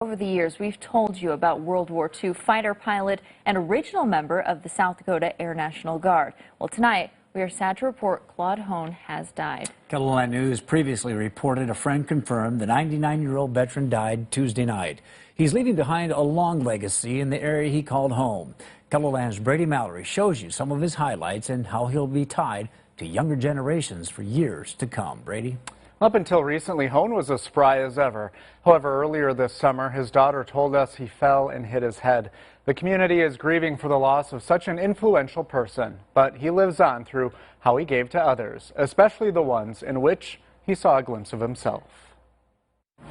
Over the years, we've told you about World War II fighter pilot and original member of the South Dakota Air National Guard. Well, tonight, we are sad to report Claude Hone has died. Kettleland News previously reported a friend confirmed the 99-year-old veteran died Tuesday night. He's leaving behind a long legacy in the area he called home. Kettleland's Brady Mallory shows you some of his highlights and how he'll be tied to younger generations for years to come. Brady? Up until recently, Hone was as spry as ever. However, earlier this summer, his daughter told us he fell and hit his head. The community is grieving for the loss of such an influential person, but he lives on through how he gave to others, especially the ones in which he saw a glimpse of himself.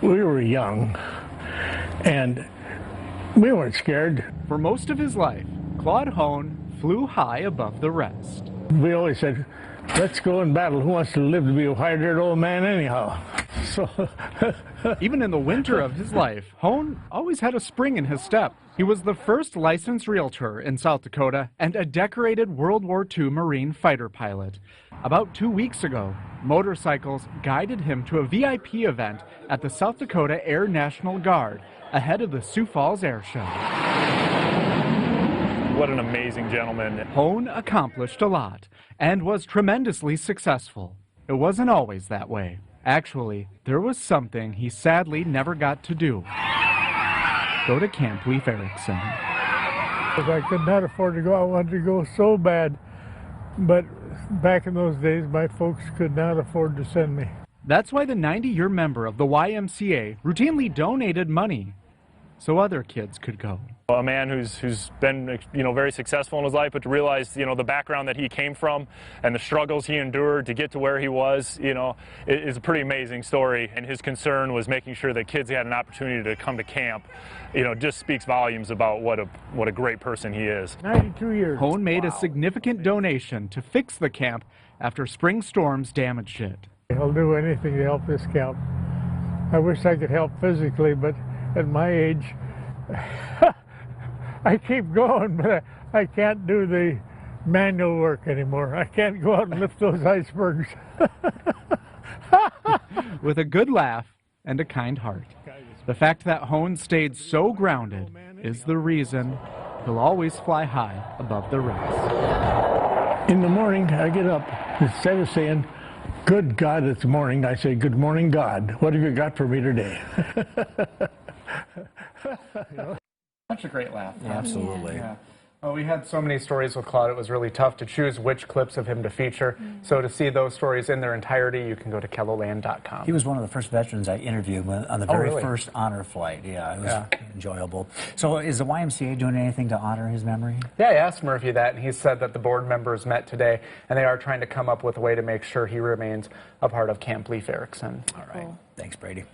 We were young, and we weren't scared. For most of his life, Claude Hone flew high above the rest. We always said, let's go in battle. Who wants to live to be a white-haired old man anyhow? So even in the winter of his life, Hone always had a spring in his step. He was the first licensed realtor in South Dakota and a decorated World War II Marine fighter pilot. About 2 weeks ago, motorcycles guided him to a VIP event at the South Dakota Air National Guard ahead of the Sioux Falls Air Show. What an amazing gentleman. Hone accomplished a lot and was tremendously successful. It wasn't always that way. Actually, there was something he sadly never got to do. Go to Camp Leif Erikson. If I could not afford to go, I wanted to go so bad. But back in those days, my folks could not afford to send me. That's why the 90-year member of the YMCA routinely donated money so other kids could go. A man who's been, very successful in his life, but to realize, the background that he came from and the struggles he endured to get to where he was, is a pretty amazing story. And his concern was making sure that kids had an opportunity to come to camp. Just speaks volumes about what a great person he is. 92 years. Hone made a significant donation to fix the camp after spring storms damaged it. I'll do anything to help this camp. I wish I could help physically, but at my age, I keep going, but I can't do the manual work anymore. I can't go out and lift those icebergs. With a good laugh and a kind heart. The fact that Hone stayed so grounded is the reason he'll always fly high above the rest. In the morning, I get up. Instead of saying, good God, it's morning, I say, good morning, God. What have you got for me today? Such a great laugh. Yeah, absolutely. Yeah. Well, we had so many stories with Claude, it was really tough to choose which clips of him to feature. So to see those stories in their entirety, you can go to kettleland.com. He was one of the first veterans I interviewed on the very first honor flight. Yeah, it was enjoyable. So is the YMCA doing anything to honor his memory? Yeah, I asked Murphy that, and he said that the board members met today, and they are trying to come up with a way to make sure he remains a part of Camp Leif Erikson. All right. Cool. Thanks, Brady.